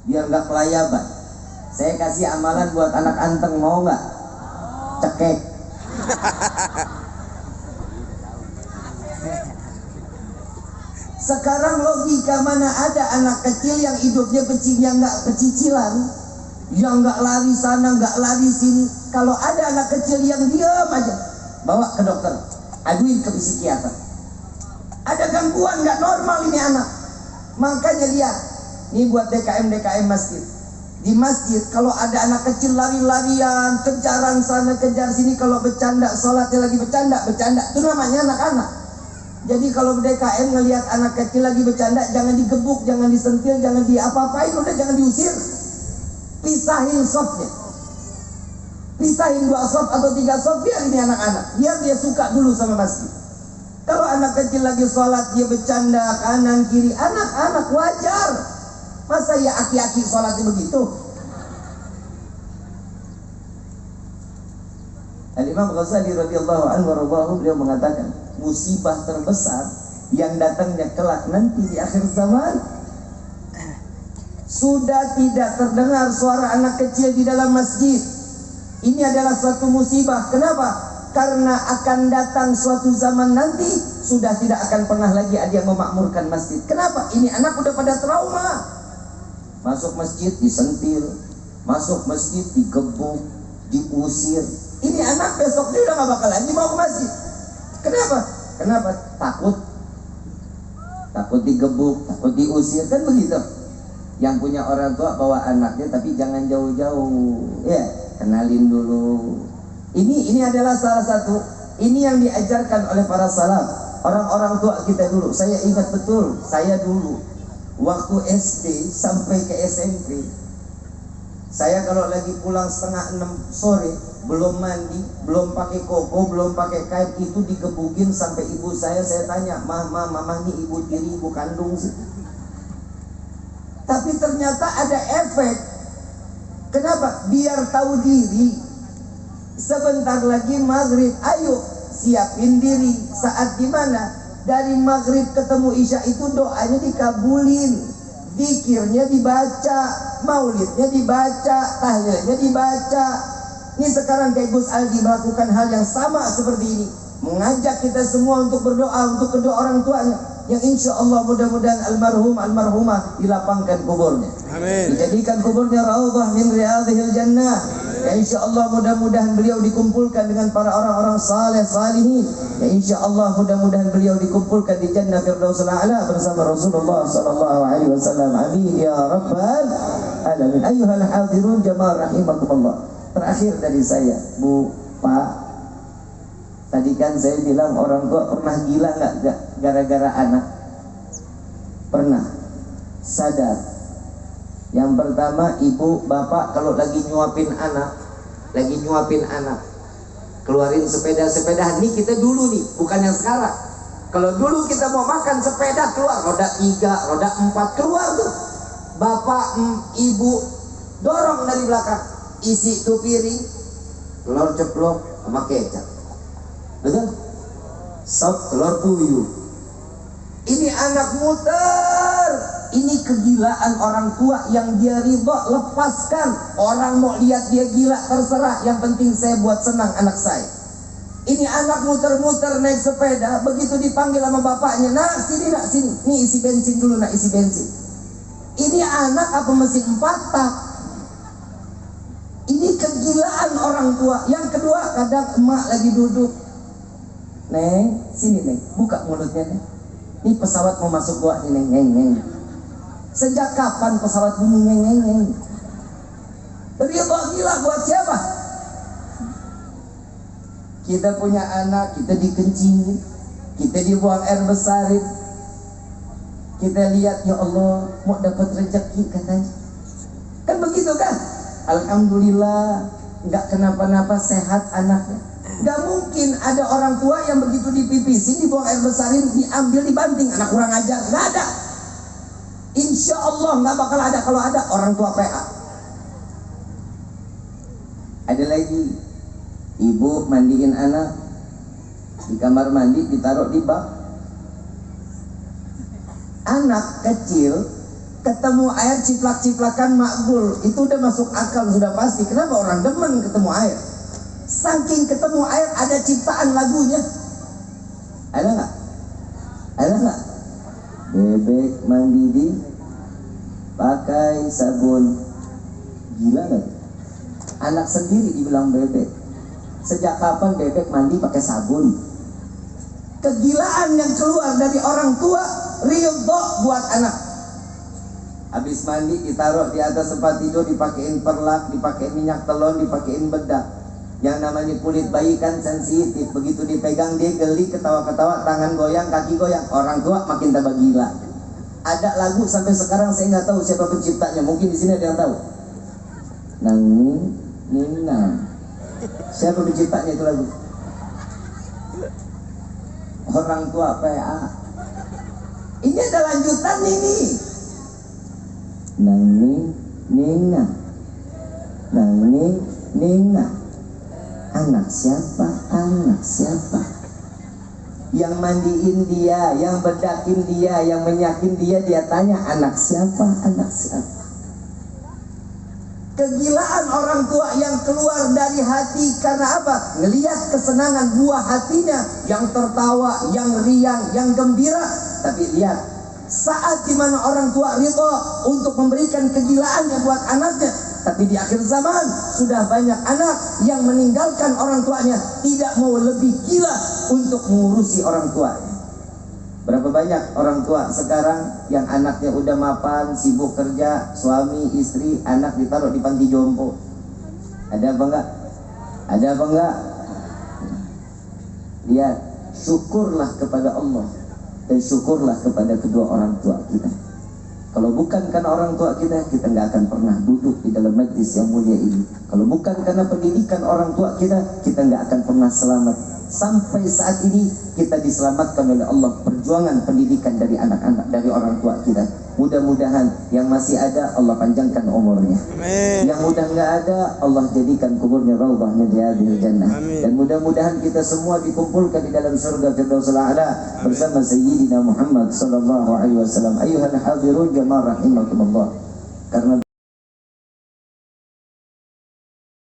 biar nggak kelayaban. Saya kasih amalan buat anak anteng, mau nggak? Cekek. Sekarang logika, mana ada anak kecil yang hidupnya yang nggak pecicilan, yang nggak lari sana, nggak lari sini. Kalau ada anak kecil yang diam aja, bawa ke dokter, aduin ke psikiater. Ada gangguan nggak normal ini anak. Makanya lihat, ini buat DKM masjid. Di masjid kalau ada anak kecil lari-larian, kejaran sana kejar sini, kalau bercanda, sholatnya lagi bercanda, itu namanya anak-anak. Jadi kalau DKM ngelihat anak kecil lagi bercanda, jangan digebuk, jangan disentil, jangan diapa-apain, udah jangan diusir. Pisahin sopnya. Pisahin 2 sop atau 3 sop, biar ini anak-anak. Biar dia suka dulu sama masjid. Kalau anak kecil lagi sholat, dia bercanda kanan kiri, anak-anak wajar. Masa ya aki-aki sholatnya begitu? Al-Imam Ghazali radhiyallahu anhu beliau mengatakan, musibah terbesar yang datangnya kelak nanti di akhir zaman, sudah tidak terdengar suara anak kecil di dalam masjid. Ini adalah suatu musibah. Kenapa? Karena akan datang suatu zaman nanti sudah tidak akan pernah lagi ada yang memakmurkan masjid. Kenapa? Ini anak udah pada trauma. Masuk masjid disentil, masuk masjid digebuk, diusir. Ini anak besoknya udah gak bakal lagi mau ke masjid. Kenapa? Kenapa? Takut digebuk, takut diusir, kan begitu. Yang punya orang tua bawa anaknya, tapi jangan jauh-jauh, ya, kenalin dulu. Ini adalah salah satu, ini yang diajarkan oleh para salaf, orang-orang tua kita dulu. Saya ingat betul, saya dulu waktu SD sampai ke SMP, saya kalau lagi pulang 5:30 sore, belum mandi, belum pakai koko, belum pakai kain, itu digebukin sampai ibu saya tanya, mama ini ibu tiri, ibu kandung sih. Tapi ternyata ada efek. Kenapa? Biar tahu diri. Sebentar lagi maghrib, ayo siapin diri. Saat dimana? Dari maghrib ketemu isya itu doanya dikabulin, zikirnya dibaca, maulidnya dibaca, tahlilnya dibaca. Ini sekarang kayak Gus Aldi melakukan hal yang sama seperti ini, mengajak kita semua untuk berdoa untuk kedua orang tuanya, yang insya Allah mudah-mudahan almarhumah dilapangkan kuburnya, dijadikan kuburnya raudhah min riyadhil jannah. Ya insya Allah mudah-mudahan beliau dikumpulkan dengan para orang-orang saleh salihin. Ya insya Allah mudah-mudahan beliau dikumpulkan di jannah Firdausul A'la bersama Rasulullah sallallahu alaihi wasallam. Amin ya rabbal alamin. Ayyuhal hadirun jamaah rahimakumullah. Terakhir dari saya, Bu, Pak, tadi kan saya bilang orang tua pernah gila nggak gara-gara anak? Pernah. Sadar. Yang pertama, ibu, bapak kalau lagi nyuapin anak, keluarin sepeda. Ini kita dulu nih, bukan yang sekarang. Kalau dulu kita mau makan sepeda keluar, roda 3, roda 4 keluar tuh. Bapak, ibu dorong dari belakang, isi tuh piring, telur ceplok sama kecap. Betul? Sop telur puyuh. Ini anak muter. Ini kegilaan orang tua yang dia ridho, lepaskan. Orang mau lihat dia gila, terserah. Yang penting saya buat senang anak saya. Ini anak muter-muter naik sepeda. Begitu dipanggil sama bapaknya, nak sini. Nih isi bensin dulu, nak isi bensin. Ini anak apa mesin 4 tak? Ini kegilaan orang tua. Yang kedua, kadang emak lagi duduk. Neng, sini Neng, buka mulutnya Neng. Ini pesawat mau masuk gua nih Neng. Sejak kapan pesawat bunyi ngeng? Ridho gila buat siapa? Kita punya anak, kita dikencingin, kita dibuang air besarin. Kita lihat, ya Allah, mau dapat rezeki katanya. Kan begitu kan? Alhamdulillah, nggak kenapa-napa, sehat anaknya. Nggak mungkin ada orang tua yang begitu dipipisin, dibuang air besarin, diambil, dibanting, anak kurang ajar. Nggak ada. Insya Allah nggak bakal ada. Kalau ada, orang tua PA. Ada lagi, ibu mandiin anak di kamar mandi, ditaruh di bak. Anak kecil Ketemu air ciplak-ciplakan makbul, itu udah masuk akal, sudah pasti. Kenapa orang demen ketemu air? Saking ketemu air ada ciptaan lagunya. Ada nggak? Ada nggak? Bebek mandi pakai sabun. Gila nggak? Anak sendiri dibilang bebek. Sejak kapan bebek mandi pakai sabun? Kegilaan yang keluar dari orang tua, ridho buat anak. Habis mandi ditaruh di atas tempat tidur, dipakein perlak, dipakein minyak telon, dipakein bedak. Yang namanya kulit bayi kan sensitif, begitu dipegang dia geli, ketawa-ketawa, tangan goyang, kaki goyang. Orang tua makin tambah gila. Ada lagu sampai sekarang saya nggak tahu siapa penciptanya, mungkin di sini ada yang tahu. Nina. Siapa penciptanya itu lagu? Orang tua PA. Ini ada lanjutan ini. Nina. Anak siapa? Yang mandiin dia, yang bedakin dia, yang menyakin dia tanya anak siapa? Kegilaan orang tua yang keluar dari hati karena apa? Ngelihat kesenangan buah hatinya yang tertawa, yang riang, yang gembira. Tapi lihat, saat dimana orang tua ridho untuk memberikan kegilaannya buat anaknya, tapi di akhir zaman sudah banyak anak yang meninggalkan orang tuanya, tidak mau lebih gila untuk mengurusi orang tuanya. Berapa banyak orang tua sekarang yang anaknya udah mapan, sibuk kerja, suami, istri, anak ditaruh di panti jompo. Ada apa enggak? Lihat, syukurlah kepada Allah dan syukurlah kepada kedua orang tua kita. Kalau bukan karena orang tua kita nggak akan pernah duduk di dalam majlis yang mulia ini. Kalau bukan karena pendidikan orang tua kita nggak akan pernah selamat. Sampai saat ini kita diselamatkan oleh Allah, perjuangan pendidikan dari anak-anak, dari orang tua kita. Mudah-mudahan yang masih ada Allah panjangkan umurnya. Amin. Yang mudah nggak ada Allah jadikan kuburnya raudhah min riyadil jannah. Amin. Dan mudah-mudahan kita semua dikumpulkan di dalam surga Firdausul A'la bersama Sayyidina Muhammad sallallahu alaihi wasallam. Ayyuhal hadirun jamaah rahimakumullah. Karena